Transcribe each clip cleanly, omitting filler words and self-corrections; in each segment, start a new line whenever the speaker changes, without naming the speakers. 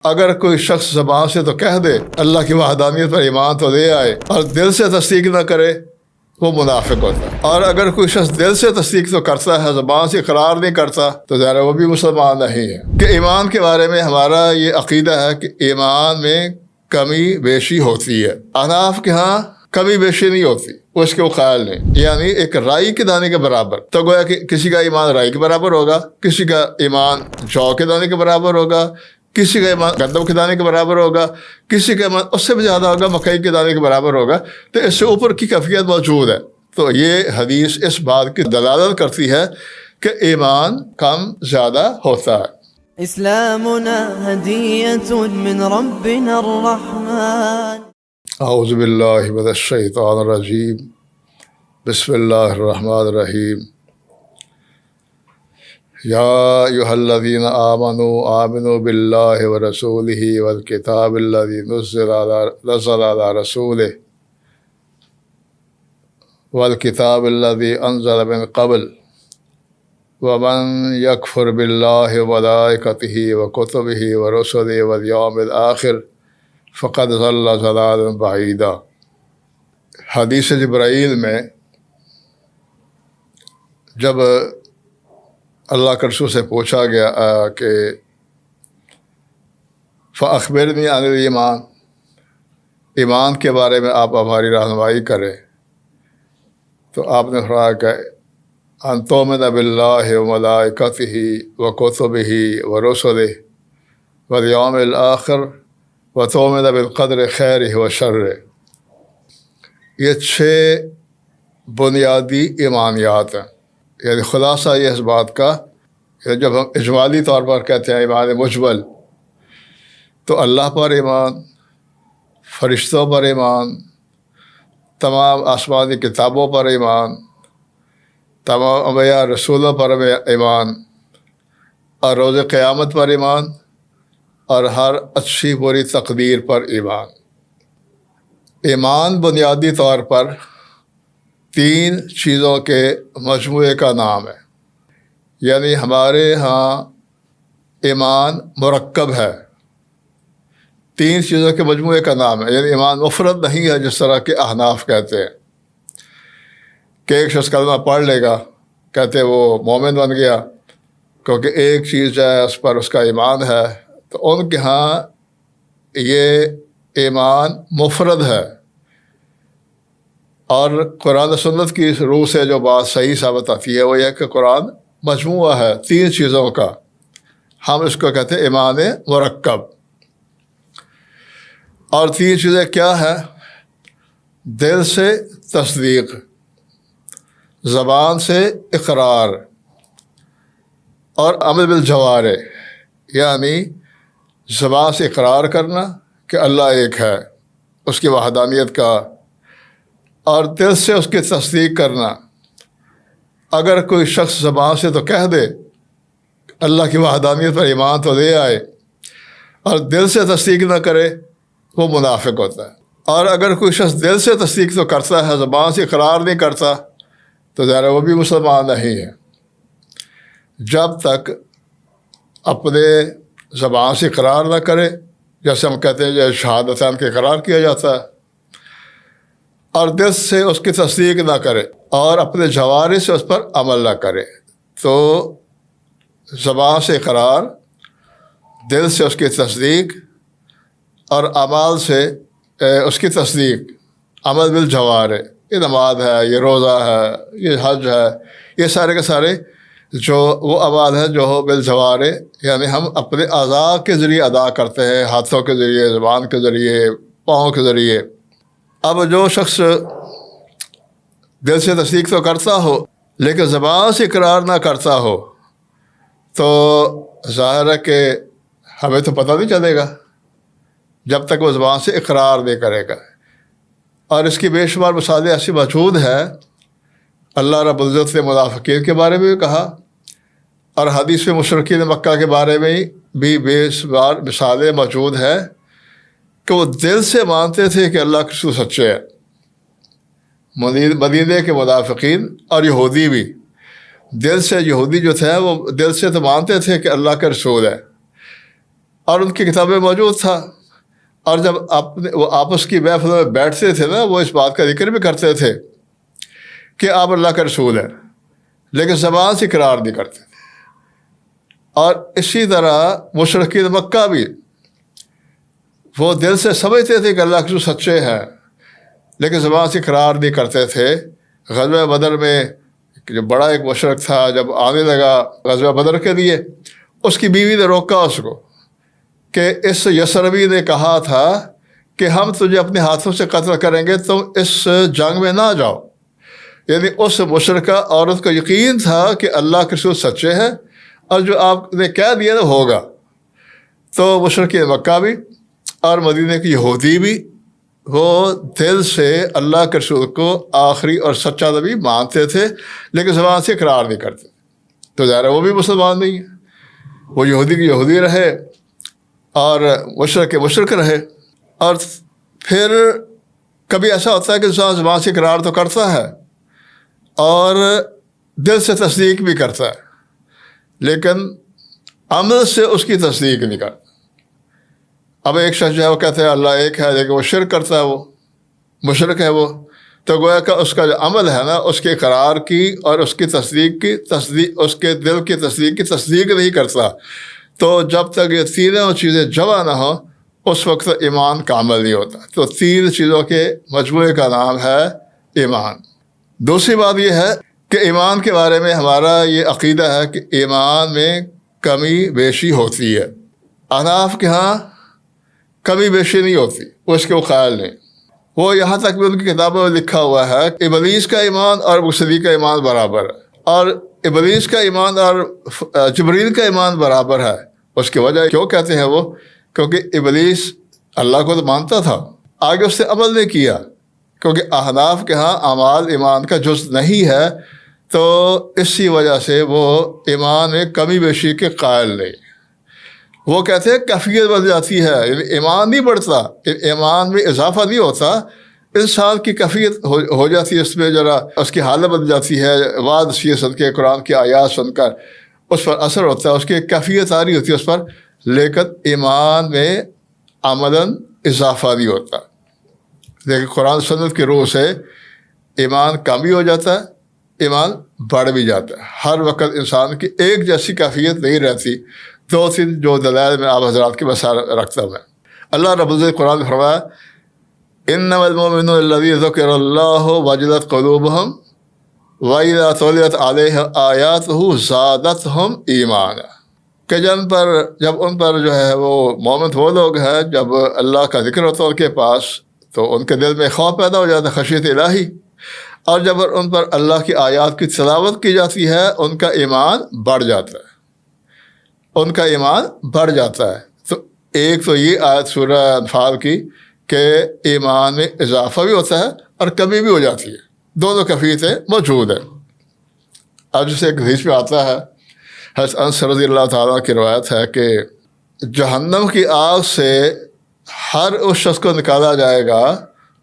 اگر کوئی شخص زبان سے تو کہہ دے اللہ کی وحدانیت پر ایمان تو لے آئے اور دل سے تصدیق نہ کرے، وہ منافق ہوتا ہے۔ اور اگر کوئی شخص دل سے تصدیق تو کرتا ہے، زبان سے اقرار نہیں کرتا، تو ظاہر وہ بھی مسلمان نہیں ہے۔ کہ ایمان کے بارے میں ہمارا یہ عقیدہ ہے کہ ایمان میں کمی بیشی ہوتی ہے۔ احناف کے ہاں کمی بیشی نہیں ہوتی، اس کے وہ قائل نہیں، یعنی ایک رائی کے دانے کے برابر۔ تو گویا کہ کسی کا ایمان رائی کے برابر ہوگا، کسی کا ایمان جو کے دانے کے برابر ہوگا، کسی کا ایمان گندم کے دانے کے برابر ہوگا، کسی کا ایمان اس سے بھی زیادہ ہوگا، مکئی کے دانے کے برابر ہوگا۔ تو اس سے اوپر کی کیفیت موجود ہے۔ تو یہ حدیث اس بات کی دلالت کرتی ہے کہ ایمان کم زیادہ ہوتا ہے۔
اسلامنا ہدیۃ من ربنا الرحمن۔
اعوذ باللہ من الشیطان الرجیم، بسم اللہ الرحمن الرحیم۔ یا ایھا الذین آمنوا باللہ ورسولہ والکتاب الذی نزل علی رسولہ والکتاب الذی انزل من قبل ومن یکفر باللہ وملائکتہ وکتبہ ورسلہ والیوم الآخر فقد ضل ضلالا بعیدا۔ حدیث جبرائیل میں جب اللہ کے رسول سے پوچھا گیا کہ فَأَخْبِرْنِي عَنِ الْإِيمَانِ، ایمان کے بارے میں آپ ہماری رہنمائی کریں، تو آپ نے فرمایا کہ أَن تُؤْمِنَ بِاللَّهِ وَمَلَائِكَتِهِ وَكُتُبِهِ وَرُسُلِهِ وَالْيَوْمِ الْآخِرِ وَتُؤْمِنَ بِالْقَدْرِ خَيْرِهِ وَشَرِّهِ۔ یہ 6 بنیادی ایمانیات ہیں۔ یعنی خلاصہ یہ اس بات کا کہ جب ہم اجمالی طور پر کہتے ہیں ایمان مجمل، تو اللہ پر ایمان، فرشتوں پر ایمان، تمام آسمانی کتابوں پر ایمان، تمام انبیاء رسولوں پر ایمان، اور روز قیامت پر ایمان، اور ہر اچھی بری تقدیر پر ایمان۔ ایمان بنیادی طور پر 3 چیزوں کے مجموعے کا نام ہے۔ یعنی ہمارے ہاں ایمان مرکب ہے، 3 چیزوں کے مجموعے کا نام ہے۔ یعنی ایمان مفرد نہیں ہے جس طرح کہ احناف کہتے ہیں کہ ایک شخص کلمہ پڑھ لے گا، کہتے وہ مومن بن گیا کیونکہ ایک چیز ہے اس پر اس کا ایمان ہے۔ تو ان کے ہاں یہ ایمان مفرد ہے، اور قرآن و سنت کی روح سے جو بات صحیح ثابت آتی ہے وہ یہ کہ قرآن مجموعہ ہے 3 چیزوں کا۔ ہم اس کو کہتے ہیں ایمان مرکب۔ اور 3 چیزیں کیا ہیں؟ دل سے تصدیق، زبان سے اقرار، اور عمل بالجوارح، یعنی زبان سے اقرار کرنا کہ اللہ ایک ہے، اس کی وحدانیت کا، اور دل سے اس کی تصدیق کرنا۔ اگر کوئی شخص زبان سے تو کہہ دے اللہ کی وحدانیت پر ایمان تو لے آئے اور دل سے تصدیق نہ کرے، وہ منافق ہوتا ہے۔ اور اگر کوئی شخص دل سے تصدیق تو کرتا ہے، زبان سے اقرار نہیں کرتا، تو ظاہر وہ بھی مسلمان نہیں ہے۔ جب تک اپنے زبان سے اقرار نہ کرے، جیسے ہم کہتے ہیں جیسے شہادتین کے اقرار کیا جاتا ہے، اور دل سے اس کی تصدیق نہ کرے اور اپنے جوارح سے اس پر عمل نہ کرے، تو زبان سے اقرار، دل سے اس کی تصدیق، اور اعمال سے اس کی تصدیق، عمل بالجوارح، یہ نماز ہے، یہ روزہ ہے، یہ حج ہے، یہ سارے کے سارے جو وہ اعمال ہیں جو ہو بالجوارح، یعنی ہم اپنے اعضاء کے ذریعے ادا کرتے ہیں، ہاتھوں کے ذریعے، زبان کے ذریعے، پاؤں کے ذریعے۔ اب جو شخص دل سے تصدیق تو کرتا ہو لیکن زبان سے اقرار نہ کرتا ہو، تو ظاہر ہے کہ ہمیں تو پتہ نہیں چلے گا جب تک وہ زبان سے اقرار نہیں کرے گا۔ اور اس کی بے شمار مثالیں ایسی موجود ہیں۔ اللہ رب العزت نے منافقین کے بارے میں بھی کہا، اور حدیث میں مشرکین مکہ کے بارے میں بھی بے شمار مثالیں موجود ہیں کہ وہ دل سے مانتے تھے کہ اللہ کے رسول سچے ہیں۔ مدینے کے منافقین اور یہودی بھی دل سے، یہودی جو تھے وہ دل سے تو مانتے تھے کہ اللہ کے رسول ہے، اور ان کی کتابیں موجود تھا، اور جب وہ آپس کی محفل میں بیٹھتے تھے نا، وہ اس بات کا ذکر بھی کرتے تھے کہ آپ اللہ کا رسول ہیں، لیکن زبان سے اقرار نہیں کرتے تھے۔ اور اسی طرح مشرکین مکہ بھی وہ دل سے سمجھتے تھے کہ اللہ کے رسول سچے ہیں، لیکن زبان سے اقرار نہیں کرتے تھے۔ غزوہ بدر میں جو بڑا ایک مشرک تھا، جب آنے لگا غزوہ بدر کے لیے، اس کی بیوی نے روکا اس کو کہ اس یسربی نے کہا تھا کہ ہم تجھے اپنے ہاتھوں سے قتل کریں گے، تم اس جنگ میں نہ جاؤ۔ یعنی اس مشرکہ عورت کو یقین تھا کہ اللہ کے رسول سچے ہیں اور جو آپ نے کہہ دیا نا ہوگا۔ تو مشرکین مکہ بھی اور مدینہ کی یہودی بھی وہ دل سے اللہ کے رسول کو آخری اور سچا نبی مانتے تھے، لیکن زبان سے اقرار نہیں کرتے۔ تو ظاہر ہے وہ بھی مسلمان نہیں ہے، وہ یہودی کی یہودی رہے اور مشرک کے مشرک رہے۔ اور پھر کبھی ایسا ہوتا ہے کہ انسان زبان سے اقرار تو کرتا ہے اور دل سے تصدیق بھی کرتا ہے، لیکن عمل سے اس کی تصدیق نہیں کرتا۔ اب ایک شخص جو ہے وہ کہتے ہیں اللہ ایک ہے، لیکن وہ شرک کرتا ہے، وہ مشرک ہے وہ، تو گویا کہ اس کا جو عمل ہے نا، اس کے اقرار کی اور اس کی تصدیق اس کے دل کی تصدیق نہیں کرتا۔ تو جب تک یہ تینوں چیزیں جمع نہ ہوں اس وقت ایمان کامل نہیں ہوتا۔ تو تین چیزوں کے مجموعے کا نام ہے ایمان۔ دوسری بات یہ ہے کہ ایمان کے بارے میں ہمارا یہ عقیدہ ہے کہ ایمان میں کمی بیشی ہوتی ہے۔ احناف کے ہاں کمی بیشی نہیں ہوتی، وہ اس کے وہ قائل نہیں۔ وہ یہاں تک بھی ان کی کتابوں میں لکھا ہوا ہے کہ ابلیس کا ایمان اور مرسلی کا ایمان برابر ہے، اور ابلیس کا ایمان اور جبریل کا ایمان برابر ہے۔ اس کی وجہ کیوں کہتے ہیں وہ؟ کیونکہ ابلیس اللہ کو تو مانتا تھا، آگے اس نے عمل نہیں کیا، کیونکہ احناف کے ہاں اعمال ایمان کا جز نہیں ہے، تو اسی وجہ سے وہ ایمان میں کمی بیشی کے قائل نہیں۔ وہ کہتے ہیں کیفیت بدل جاتی ہے، یعنی ایمان نہیں بڑھتا، ایمان میں اضافہ نہیں ہوتا، انسان کی کیفیت ہو جاتی ہے، اس میں ذرا اس کی حالت بدل جاتی ہے، وعظ نصیحت سن کے، قرآن کی آیات سن کر اس پر اثر ہوتا ہے، اس کی کیفیت آ رہی ہوتی ہے اس پر، لیکن ایمان میں عملاً اضافہ نہیں ہوتا۔ لیکن قرآن سنت کی روح سے ایمان کم بھی ہو جاتا ہے، ایمان بڑھ بھی جاتا ہے۔ ہر وقت انسان کی ایک جیسی کیفیت نہیں رہتی۔ دو تین جو دلائل میں آپ حضرات کے بس رکھتا ہوں میں۔ اللہ رب العزت قرآن میں فرمایا انما المؤمنون الذین ذکر اللہ وجلت قلوبہم وَإِذَا تُلِيَتْ عَلَيْهِمْ آیَاتُهُ زَادَتْهُمْ ایمانا، کہ جب ان پر جو ہے وہ مومن وہ لوگ ہیں، جب اللہ کا ذکر ہوتا ہے ان کے پاس تو ان کے دل میں خوف پیدا ہو جاتا ہے، خشیت الہی، اور جب ان پر اللہ کی آیات کی تلاوت کی جاتی ہے ان کا ایمان بڑھ جاتا ہے، ان کا ایمان بڑھ جاتا ہے۔ تو ایک تو یہ آیت سورہ انفال کی کہ ایمان میں اضافہ بھی ہوتا ہے اور کمی بھی ہو جاتی ہے، دونوں کیفیتیں موجود ہیں۔ اب جسے ایک حدیث میں آتا ہے، حضرت انس رضی اللہ تعالیٰ کی روایت ہے کہ جہنم کی آگ سے ہر اس شخص کو نکالا جائے گا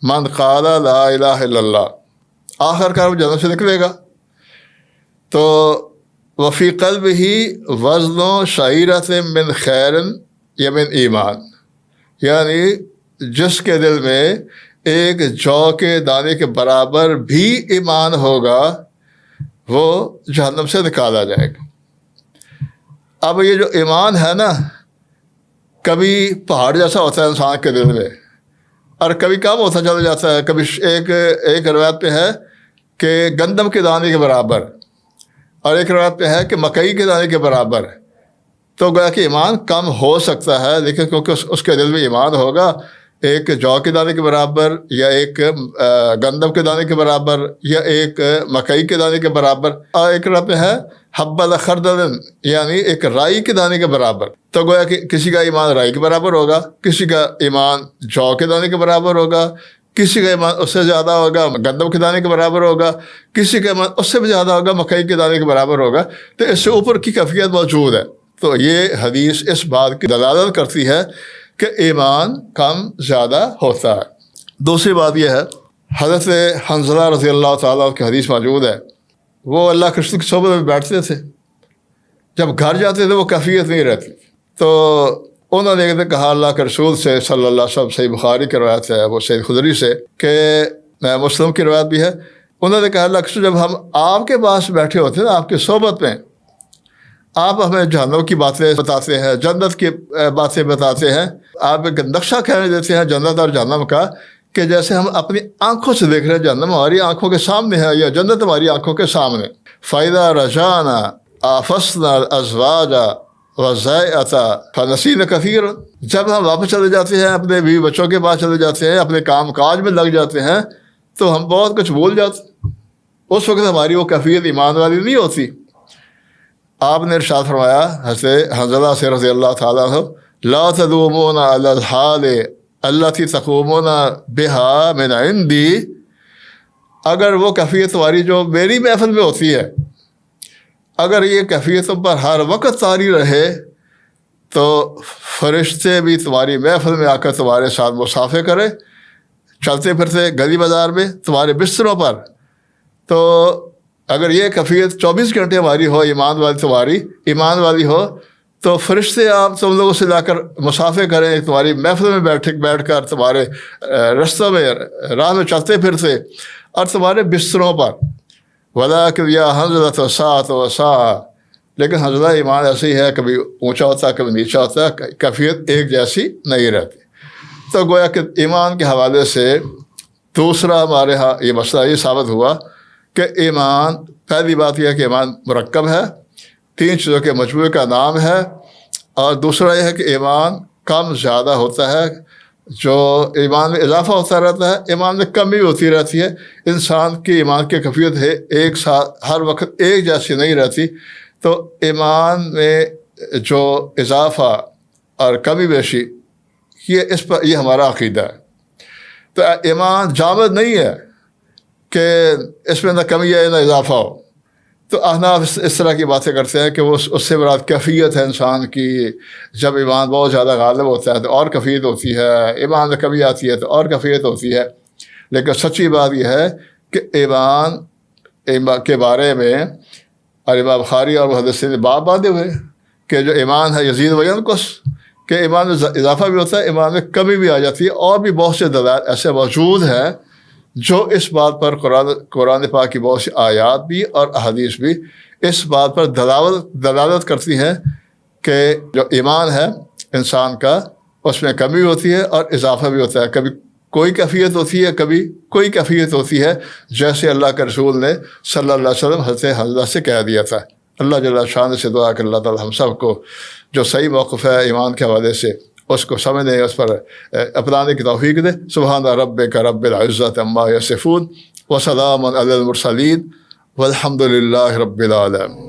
من قال لا الہ الا اللہ، آخر کار وہ جہنم سے نکلے گا، تو وفی قلبہ وزن شعیرۃ من خیر یا من ایمان، یعنی جس کے دل میں ایک جو کے دانے کے برابر بھی ایمان ہوگا وہ جہنم سے نکالا جائے گا۔ اب یہ جو ایمان ہے نا، کبھی پہاڑ جیسا ہوتا ہے انسان کے دل میں اور کبھی کم ہوتا چلا جاتا ہے۔ کبھی ایک روایت پہ ہے کہ گندم کے دانے کے برابر، اور ایک روایت پہ ہے کہ مکئی کے دانے کے برابر۔ تو گویا کہ ایمان کم ہو سکتا ہے، لیکن کیونکہ اس کے دل میں ایمان ہوگا ایک جو کے دانے کے برابر، یا ایک گندم کے دانے کے برابر، یا ایک مکئی کے دانے کے برابر، اور ایک روایت پہ ہے حبۃ خردل، یعنی ایک رائی کے دانے کے برابر۔ تو گویا کہ کسی کا ایمان رائی کے برابر ہوگا، کسی کا ایمان جو کے دانے کے برابر ہوگا، کسی کا ایمان اس سے زیادہ ہوگا گندم کے دانے کے برابر ہوگا، کسی کا ایمان اس سے بھی زیادہ ہوگا مکئی کے دانے کے برابر ہوگا۔ تو اس سے اوپر کی کیفیت موجود ہے۔ تو یہ حدیث اس بات کی دلالت کرتی ہے کہ ایمان کم زیادہ ہوتا ہے۔ دوسری بات یہ ہے، حضرت حنظلہ رضی اللہ تعالیٰ کی حدیث موجود ہے، وہ اللہ کے رسول کی صحبت میں بیٹھتے تھے، جب گھر جاتے تھے وہ کیفیت نہیں رہتی، تو انہوں نے کہا اللہ کے رسول سے صلی اللہ علیہ وسلم، صحیح بخاری کی روایت ہے، وہ سید خدری سے، کہ مسلم کی روایت بھی ہے، انہوں نے کہا اللہ کے رسول جب ہم آپ کے پاس بیٹھے ہوتے ہیں نا، آپ کی صحبت میں، آپ ہمیں جہنم کی باتیں بتاتے ہیں، جنت کی باتیں بتاتے ہیں، آپ ایک نقشہ کہنے دیتے ہیں جنت اور جہنم کا، کہ جیسے ہم اپنی آنکھوں سے دیکھ رہے ہیں، جہنم ہماری آنکھوں کے سامنے ہے یا جنت ہماری آنکھوں کے سامنے۔ فَإِذَا رَجَعْنَا آفَسْنَا الْأَزْوَاجَ وَالذُّرِّيَّةَ فَنَسِينَا كَثِيرًا، جب ہم واپس چلے جاتے ہیں، اپنے بیوی بچوں کے پاس چلے جاتے ہیں، اپنے کام کاج میں لگ جاتے ہیں، تو ہم بہت کچھ بھول جاتے ہیں۔ اس وقت ہماری وہ کیفیت ایمان والی نہیں ہوتی۔ آپ نے ارشاد فرمایا حضرت حنظلہ سے رضی اللہ تعالیٰ عنہ، لا تدومون علی الحال التي تقومون بها من عندی، اگر وہ کیفیت تمہاری جو میری محفل میں ہوتی ہے، اگر یہ کیفیت تم پر ہر وقت طاری رہے تو فرشتے بھی تمہاری محفل میں آ کر تمہارے ساتھ مصافحے کریں، چلتے پھرتے گلی بازار میں تمہارے بستروں پر۔ تو اگر یہ کیفیت 24 گھنٹے ہماری ہو، ایمان والی تمہاری ایمان والی ہو، تو فرشتے آپ تم لوگوں سے لا کر مصافحے کریں، تمہاری محفل میں بیٹھ کر، تمہارے رستوں میں راہ میں چلتے پھرتے اور تمہارے بستروں پر۔ وَلَٰكِنْ يَا حَنظَلَةُ سَاعَةً وَسَاعَةً، لیکن حنظلہ ایمان ایسی ہے، کبھی اونچا ہوتا ہے کبھی نیچا ہوتا ہے، کیفیت ایک جیسی نہیں رہتی۔ تو گویا کہ ایمان کے حوالے سے دوسرا ہمارے ہاں یہ مسئلہ یہ ثابت ہوا کہ ایمان، پہلی بات یہ ہے کہ ایمان مرکب ہے، 3 چیزوں کے مجموعے کا نام ہے، اور دوسرا یہ ہے کہ ایمان کم زیادہ ہوتا ہے، جو ایمان میں اضافہ ہوتا رہتا ہے، ایمان میں کمی ہوتی رہتی ہے۔ انسان کی ایمان کی کیفیت ہے ایک ساتھ ہر وقت ایک جیسی نہیں رہتی، تو ایمان میں جو اضافہ اور کمی بیشی، یہ ہمارا عقیدہ ہے۔ تو ایمان جامد نہیں ہے کہ اس میں نہ کمی ہے نہ اضافہ ہو۔ تو احناف اس طرح کی باتیں کرتے ہیں کہ وہ اس سے مراد کیفیت ہے انسان کی، جب ایمان بہت زیادہ غالب ہوتا ہے تو اور کیفیت ہوتی ہے، ایمان میں کمی آتی ہے تو اور کیفیت ہوتی ہے۔ لیکن سچی بات یہ ہے کہ ایمان کے بارے میں امام بخاری اور محدثین نے باب باندھے ہوئے کہ جو ایمان ہے یزید و ینقص، کہ ایمان میں اضافہ بھی ہوتا ہے، ایمان میں کمی بھی آ جاتی ہے، اور بھی بہت سے دلائل ایسے موجود ہیں جو اس بات پر قرآن پاک کی بہت سی آیات بھی اور احادیث بھی اس بات پر دلالت کرتی ہیں کہ جو ایمان ہے انسان کا، اس میں کمی ہوتی ہے اور اضافہ بھی ہوتا ہے، کبھی کوئی کیفیت ہوتی ہے، کبھی کوئی کیفیت ہوتی ہے، جیسے اللہ کے رسول نے صلی اللہ علیہ وسلم حضرت حنظلہ سے کہہ دیا تھا۔ اللہ جل شان سے دعا کہ اللہ تعالی ہم سب کو جو صحیح موقف ہے ایمان کے حوالے سے اس کو سمجھنے، اس پر اپنانے کی توفیق دے۔ سبحان ربک رب العزۃ عما یصفون وسلام علی المرسلین والحمد للہ رب العالمین۔